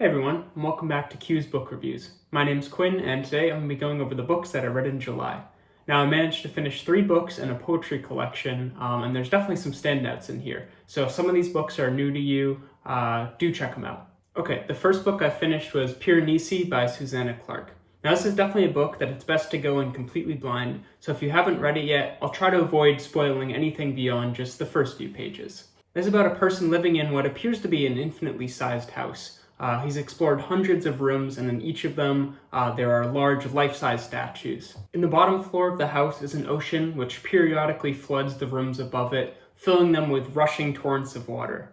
Hey everyone, and welcome back to Q's Book Reviews. My name's Quinn, and today I'm going to be going over the books that I read in July. Now, I managed to finish 3 books and a poetry collection, and there's definitely some standouts in here. So if some of these books are new to you, do check them out. Okay, the first book I finished was Piranesi by Susanna Clarke. Now, this is definitely a book that it's best to go in completely blind, so if you haven't read it yet, I'll try to avoid spoiling anything beyond just the first few pages. It's about a person living in what appears to be an infinitely sized house. He's explored hundreds of rooms, and in each of them, there are large life-size statues. In the bottom floor of the house is an ocean which periodically floods the rooms above it, filling them with rushing torrents of water.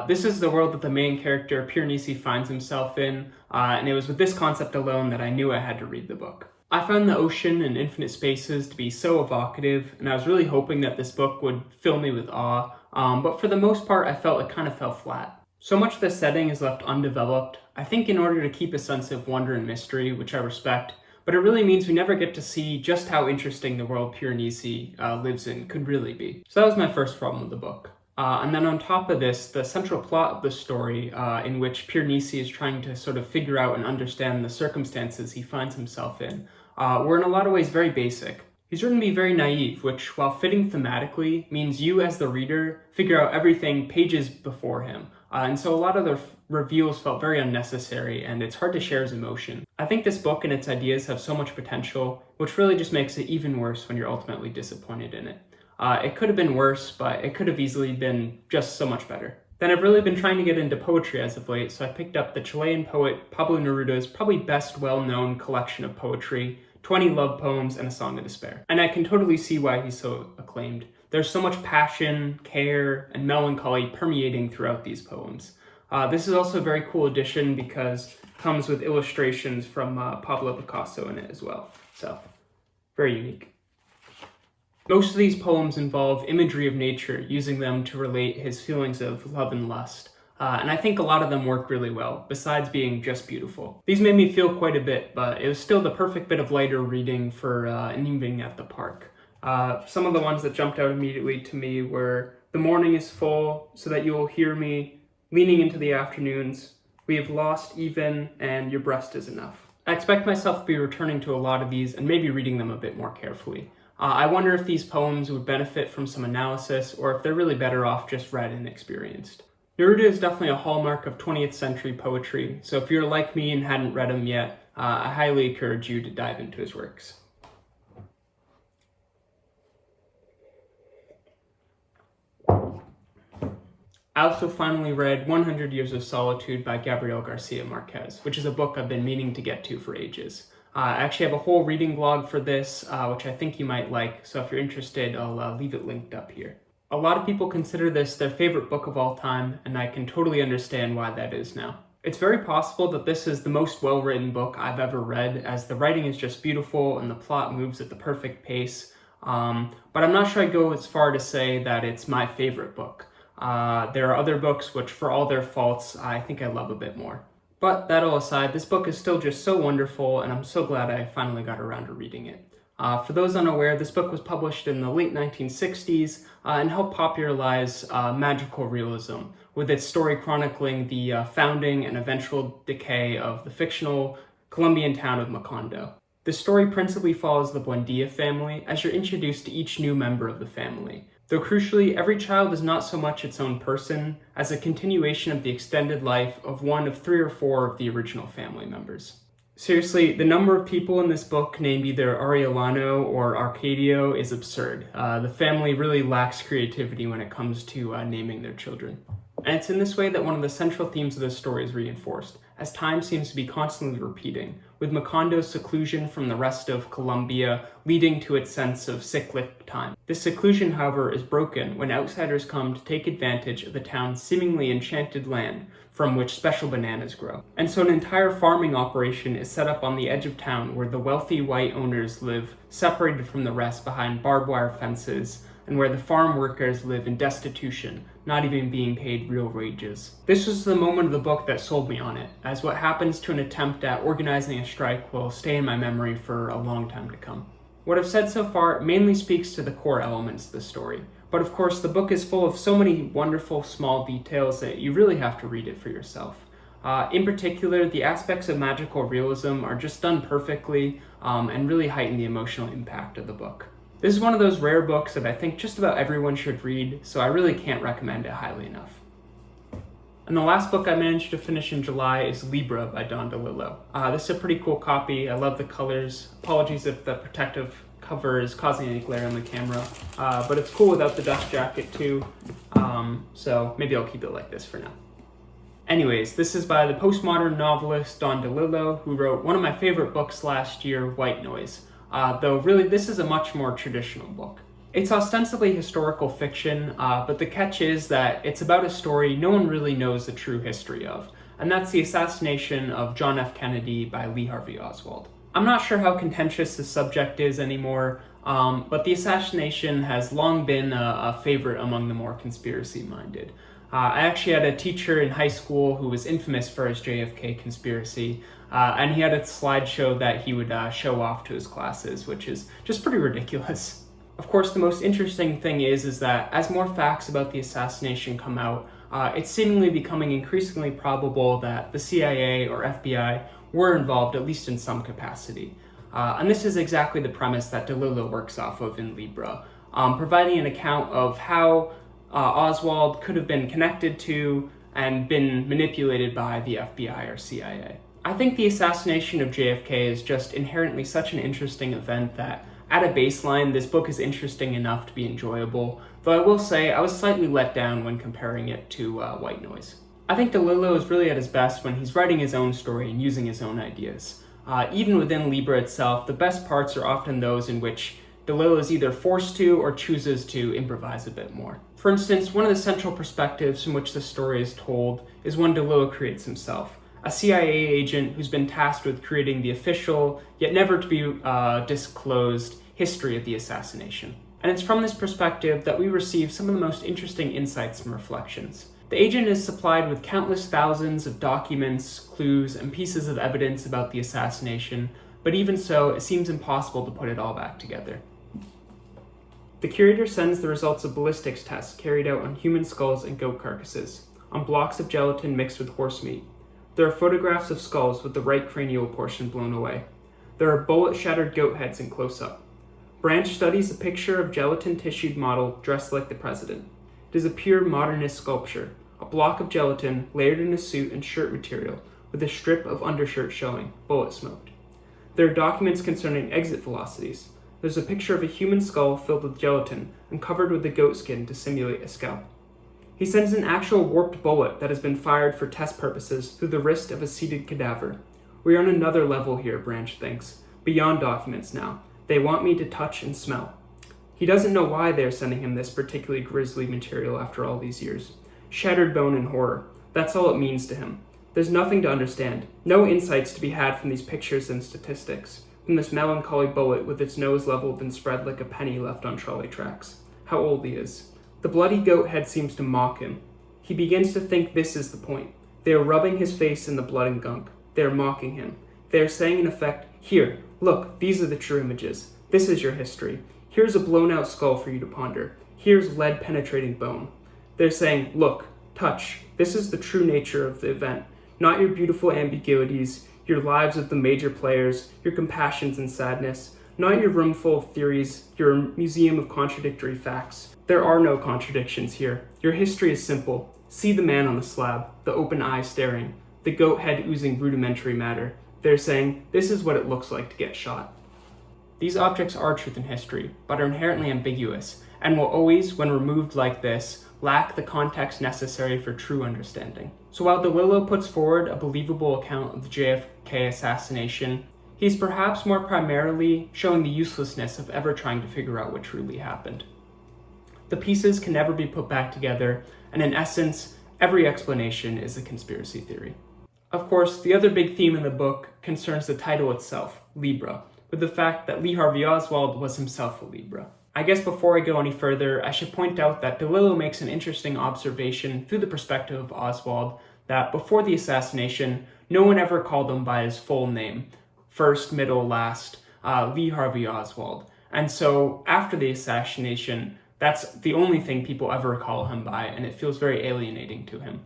This is the world that the main character, Piranesi, finds himself in, and it was with this concept alone that I knew I had to read the book. I found the ocean and infinite spaces to be so evocative, and I was really hoping that this book would fill me with awe, but for the most part, I felt it kind of fell flat. So much of the setting is left undeveloped, I think in order to keep a sense of wonder and mystery, which I respect, but it really means we never get to see just how interesting the world Piranesi lives in could really be. So that was my first problem with the book. And then on top of this, the central plot of the story, in which Piranesi is trying to sort of figure out and understand the circumstances he finds himself in, were in a lot of ways very basic. He's written to be very naive, which, while fitting thematically, means you as the reader figure out everything pages before him. And so a lot of the reveals felt very unnecessary, and it's hard to share his emotion. I think this book and its ideas have so much potential, which really just makes it even worse when you're ultimately disappointed in it. It could have been worse, but it could have easily been just so much better. Then I've really been trying to get into poetry as of late, so I picked up the Chilean poet Pablo Neruda's probably best well-known collection of poetry, 20 love poems, and a song of despair. And I can totally see why he's so acclaimed. There's so much passion, care, and melancholy permeating throughout these poems. This is also a very cool edition because it comes with illustrations from Pablo Picasso in it as well. So, very unique. Most of these poems involve imagery of nature, using them to relate his feelings of love and lust. And I think a lot of them work really well, besides being just beautiful. These made me feel quite a bit, but it was still the perfect bit of lighter reading for an evening at the park. Some of the ones that jumped out immediately to me were "The morning is full, so that you will hear me, leaning into the afternoons, we have lost even, and your breast is enough." I expect myself to be returning to a lot of these and maybe reading them a bit more carefully. I wonder if these poems would benefit from some analysis, or if they're really better off just read and experienced. Neruda is definitely a hallmark of 20th century poetry, so if you're like me and hadn't read him yet, I highly encourage you to dive into his works. I also finally read 100 Years of Solitude by Gabriel García Márquez, which is a book I've been meaning to get to for ages. I actually have a whole reading blog for this, which I think you might like, so if you're interested, I'll leave it linked up here. A lot of people consider this their favorite book of all time, and I can totally understand why that is now. It's very possible that this is the most well-written book I've ever read, as the writing is just beautiful and the plot moves at the perfect pace, but I'm not sure I'd go as far to say that it's my favorite book. There are other books which, for all their faults, I think I love a bit more. But that all aside, this book is still just so wonderful, and I'm so glad I finally got around to reading it. For those unaware, this book was published in the late 1960s and helped popularize magical realism, with its story chronicling the founding and eventual decay of the fictional Colombian town of Macondo. The story principally follows the Buendia family as you're introduced to each new member of the family. Though crucially, every child is not so much its own person as a continuation of the extended life of one of 3 or 4 of the original family members. Seriously, the number of people in this book named either Ariolano or Arcadio is absurd. The family really lacks creativity when it comes to naming their children. And it's in this way that one of the central themes of this story is reinforced, as time seems to be constantly repeating, with Macondo's seclusion from the rest of Colombia leading to its sense of cyclic time. This seclusion, however, is broken when outsiders come to take advantage of the town's seemingly enchanted land from which special bananas grow. And so an entire farming operation is set up on the edge of town where the wealthy white owners live separated from the rest behind barbed wire fences, and where the farm workers live in destitution, not even being paid real wages. This was the moment of the book that sold me on it, as what happens to an attempt at organizing a strike will stay in my memory for a long time to come. What I've said so far mainly speaks to the core elements of the story, but of course the book is full of so many wonderful small details that you really have to read it for yourself. In particular, the aspects of magical realism are just done perfectly and really heighten the emotional impact of the book. This is one of those rare books that I think just about everyone should read, so I really can't recommend it highly enough. And the last book I managed to finish in July is Libra by Don DeLillo. This is a pretty cool copy. I love the colors. Apologies if the protective cover is causing any glare on the camera, but it's cool without the dust jacket too, so maybe I'll keep it like this for now. Anyways, this is by the postmodern novelist Don DeLillo, who wrote one of my favorite books last year, White Noise, though really this is a much more traditional book. It's ostensibly historical fiction, but the catch is that it's about a story no one really knows the true history of, and that's the assassination of John F. Kennedy by Lee Harvey Oswald. I'm not sure how contentious the subject is anymore, but the assassination has long been a favorite among the more conspiracy-minded. I actually had a teacher in high school who was infamous for his JFK conspiracy, and he had a slideshow that he would show off to his classes, which is just pretty ridiculous. Of course, the most interesting thing is that as more facts about the assassination come out, it's seemingly becoming increasingly probable that the CIA or FBI were involved, at least in some capacity. And this is exactly the premise that DeLillo works off of in Libra, providing an account of how Oswald could have been connected to and been manipulated by the FBI or CIA. I think the assassination of JFK is just inherently such an interesting event that at a baseline, this book is interesting enough to be enjoyable, though I will say I was slightly let down when comparing it to White Noise. I think DeLillo is really at his best when he's writing his own story and using his own ideas. Even within Libra itself, the best parts are often those in which DeLillo is either forced to or chooses to improvise a bit more. For instance, one of the central perspectives from which the story is told is one DeLillo creates himself, a CIA agent who's been tasked with creating the official, yet never to be disclosed, history of the assassination. And it's from this perspective that we receive some of the most interesting insights and reflections. The agent is supplied with countless thousands of documents, clues, and pieces of evidence about the assassination, but even so, it seems impossible to put it all back together. The curator sends the results of ballistics tests carried out on human skulls and goat carcasses, on blocks of gelatin mixed with horse meat. There are photographs of skulls with the right cranial portion blown away. There are bullet-shattered goat heads in close-up. Branch studies a picture of gelatin-tissued model dressed like the president. It is a pure modernist sculpture, a block of gelatin layered in a suit and shirt material, with a strip of undershirt showing, bullet smoked. There are documents concerning exit velocities. There's a picture of a human skull filled with gelatin and covered with the goat skin to simulate a scalp. He sends an actual warped bullet that has been fired for test purposes through the wrist of a seated cadaver. We are on another level here, Branch thinks. Beyond documents now. They want me to touch and smell. He doesn't know why they are sending him this particularly grisly material after all these years. Shattered bone and horror. That's all it means to him. There's nothing to understand. No insights to be had from these pictures and statistics. From this melancholy bullet with its nose leveled and spread like a penny left on trolley tracks. How old he is. The bloody goat head seems to mock him. He begins to think this is the point. They are rubbing his face in the blood and gunk. They are mocking him. They are saying in effect, here, look, these are the true images. This is your history. Here's a blown out skull for you to ponder. Here's lead penetrating bone. They're saying, look, touch. This is the true nature of the event. Not your beautiful ambiguities, your lives of the major players, your compassions and sadness. Not your room full of theories, your museum of contradictory facts. There are no contradictions here. Your history is simple. See the man on the slab, the open eye staring, the goat head oozing rudimentary matter. They're saying, this is what it looks like to get shot. These objects are truth in history, but are inherently ambiguous, and will always, when removed like this, lack the context necessary for true understanding. So while DeLillo puts forward a believable account of the JFK assassination, he's perhaps more primarily showing the uselessness of ever trying to figure out what truly happened. The pieces can never be put back together, and in essence, every explanation is a conspiracy theory. Of course, the other big theme in the book concerns the title itself, Libra, with the fact that Lee Harvey Oswald was himself a Libra. I guess before I go any further, I should point out that DeLillo makes an interesting observation through the perspective of Oswald that before the assassination, no one ever called him by his full name, first, middle, last, Lee Harvey Oswald. And so after the assassination, that's the only thing people ever call him by, and it feels very alienating to him.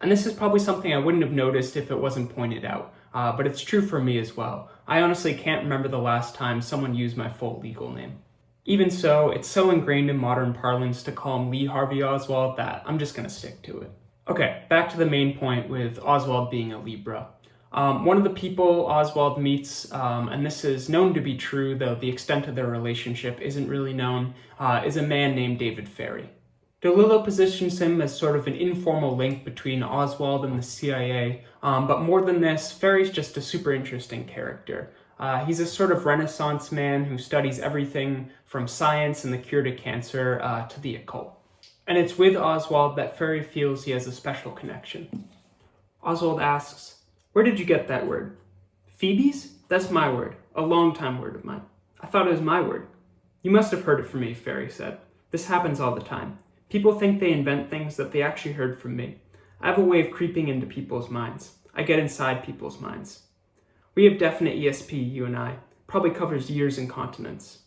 And this is probably something I wouldn't have noticed if it wasn't pointed out, but it's true for me as well. I honestly can't remember the last time someone used my full legal name. Even so, it's so ingrained in modern parlance to call him Lee Harvey Oswald that I'm just going to stick to it. Okay, back to the main point with Oswald being a Libra. One of the people Oswald meets, and this is known to be true, though the extent of their relationship isn't really known, is a man named David Ferrie. DeLillo positions him as sort of an informal link between Oswald and the CIA, but more than this, Ferrie's just a super interesting character. He's a sort of Renaissance man who studies everything from science and the cure to cancer to the occult. And it's with Oswald that Ferrie feels he has a special connection. Oswald asks, "Where did you get that word?" "Phoebe's? That's my word, a long-time word of mine." "I thought it was my word." "You must have heard it from me," Ferrie said. "This happens all the time. People think they invent things that they actually heard from me. I have a way of creeping into people's minds. I get inside people's minds. We have definite ESP, you and I. Probably covers years and continents."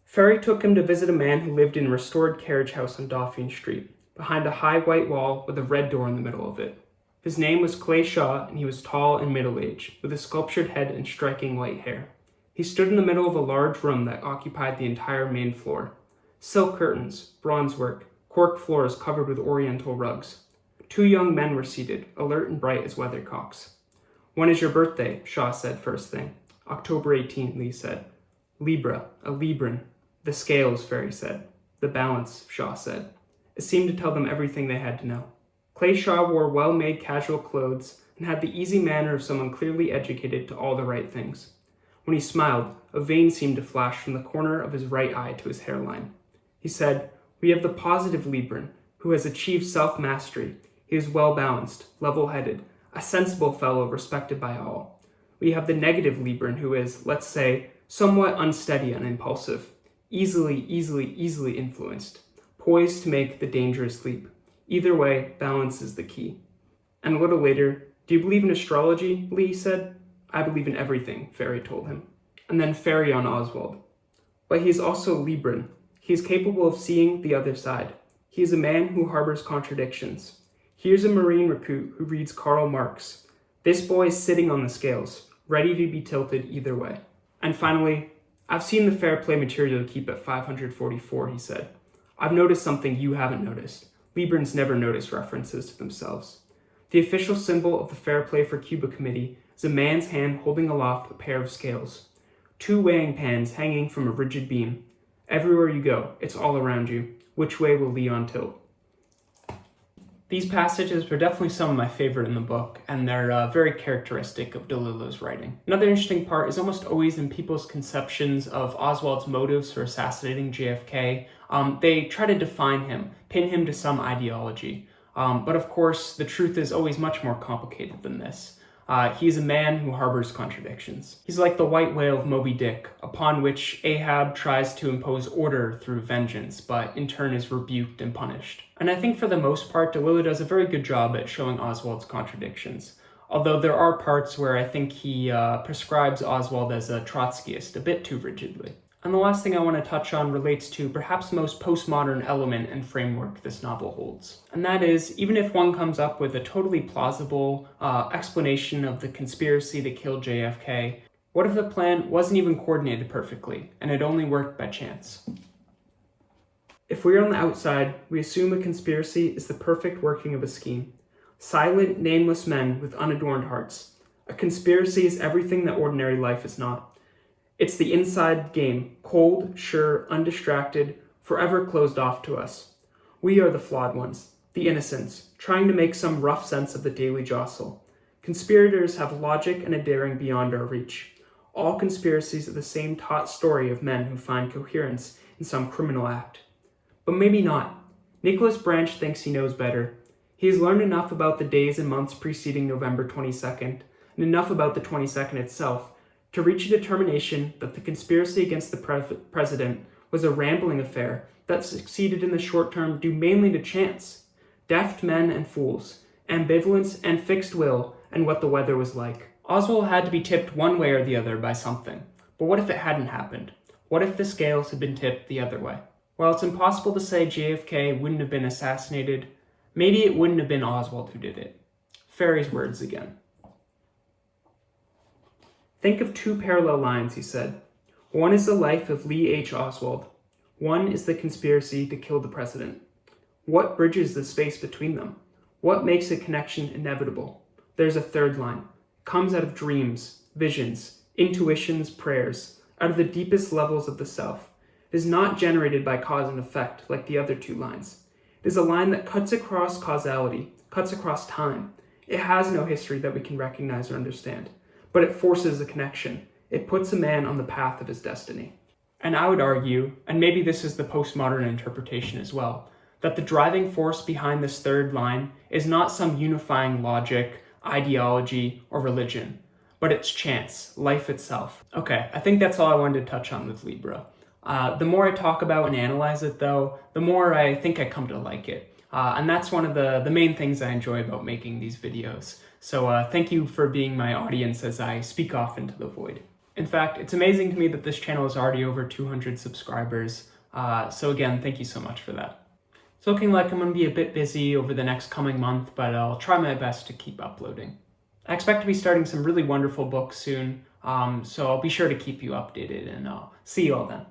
Ferrie took him to visit a man who lived in a restored carriage house on Dauphine Street, behind a high white wall with a red door in the middle of it. His name was Clay Shaw, and he was tall and middle-aged, with a sculptured head and striking white hair. He stood in the middle of a large room that occupied the entire main floor. Silk curtains, bronze work, cork floors covered with oriental rugs. 2 young men were seated, alert and bright as weathercocks. "When is your birthday?" Shaw said first thing. "October 18, Lee said. "Libra, a Libran." "The scales," Ferrie said. "The balance," Shaw said. It seemed to tell them everything they had to know. Clay Shaw wore well-made casual clothes and had the easy manner of someone clearly educated to all the right things. When he smiled, a vein seemed to flash from the corner of his right eye to his hairline. He said, "We have the positive Libran, who has achieved self-mastery. He is well-balanced, level-headed, a sensible fellow respected by all. We have the negative Libran, who is, let's say, somewhat unsteady and impulsive, easily influenced, poised to make the dangerous leap. Either way, balance is the key." And a little later, "Do you believe in astrology?" Lee said. "I believe in everything," Ferrie told him. And then Ferrie on Oswald. "But he is also Libran. He is capable of seeing the other side. He is a man who harbors contradictions. Here's a Marine recruit who reads Karl Marx. This boy is sitting on the scales, ready to be tilted either way." And finally, "I've seen the fair play material to keep at 544, he said. "I've noticed something you haven't noticed. Librans never notice references to themselves. The official symbol of the Fair Play for Cuba Committee is a man's hand holding aloft a pair of scales. 2 weighing pans hanging from a rigid beam. Everywhere you go, it's all around you. Which way will Leon tilt?" These passages were definitely some of my favorite in the book, and they're very characteristic of DeLillo's writing. Another interesting part is almost always in people's conceptions of Oswald's motives for assassinating JFK. They try to define him, pin him to some ideology. But of course, the truth is always much more complicated than this. He's a man who harbors contradictions. He's like the white whale of Moby Dick, upon which Ahab tries to impose order through vengeance, but in turn is rebuked and punished. And I think for the most part, DeLillo does a very good job at showing Oswald's contradictions. Although there are parts where I think he prescribes Oswald as a Trotskyist a bit too rigidly. And the last thing I want to touch on relates to perhaps the most postmodern element and framework this novel holds. And that is, even if one comes up with a totally plausible explanation of the conspiracy to kill JFK, what if the plan wasn't even coordinated perfectly, and it only worked by chance? If we're on the outside, we assume a conspiracy is the perfect working of a scheme. Silent, nameless men with unadorned hearts. A conspiracy is everything that ordinary life is not. It's the inside game, cold, sure, undistracted, forever closed off to us. We are the flawed ones, the innocents, trying to make some rough sense of the daily jostle. Conspirators have logic and a daring beyond our reach. All conspiracies are the same taut story of men who find coherence in some criminal act. But maybe not. Nicholas Branch thinks he knows better. He has learned enough about the days and months preceding November 22nd, and enough about the 22nd itself, to reach a determination that the conspiracy against the president was a rambling affair that succeeded in the short term due mainly to chance, deft men and fools, ambivalence and fixed will, and what the weather was like. Oswald had to be tipped one way or the other by something. But what if it hadn't happened? What if the scales had been tipped the other way? While it's impossible to say JFK wouldn't have been assassinated, Maybe it wouldn't have been Oswald who did it. Fairy's words again. Think of two parallel lines, he said. One is the life of Lee H. Oswald. One is the conspiracy to kill the president. What bridges the space between them? What makes a connection inevitable? There's a third line. It comes out of dreams, visions, intuitions, prayers, out of the deepest levels of the self. It is not generated by cause and effect like the other two lines. It is a line that cuts across causality, cuts across time. It has no history that we can recognize or understand, but it forces a connection. It puts a man on the path of his destiny. And I would argue, and maybe this is the postmodern interpretation as well, that the driving force behind this third line is not some unifying logic, ideology, or religion, but it's chance, life itself. Okay, I think that's all I wanted to touch on with Libra. The more I talk about and analyze it though, the more I think I come to like it. And that's one of the main things I enjoy about making these videos. So thank you for being my audience as I speak off into the void. In fact, it's amazing to me that this channel is already over 200 subscribers. So again, thank you so much for that. It's looking like I'm going to be a bit busy over the next coming month, but I'll try my best to keep uploading. I expect to be starting some really wonderful books soon, so I'll be sure to keep you updated, and I'll see you all then.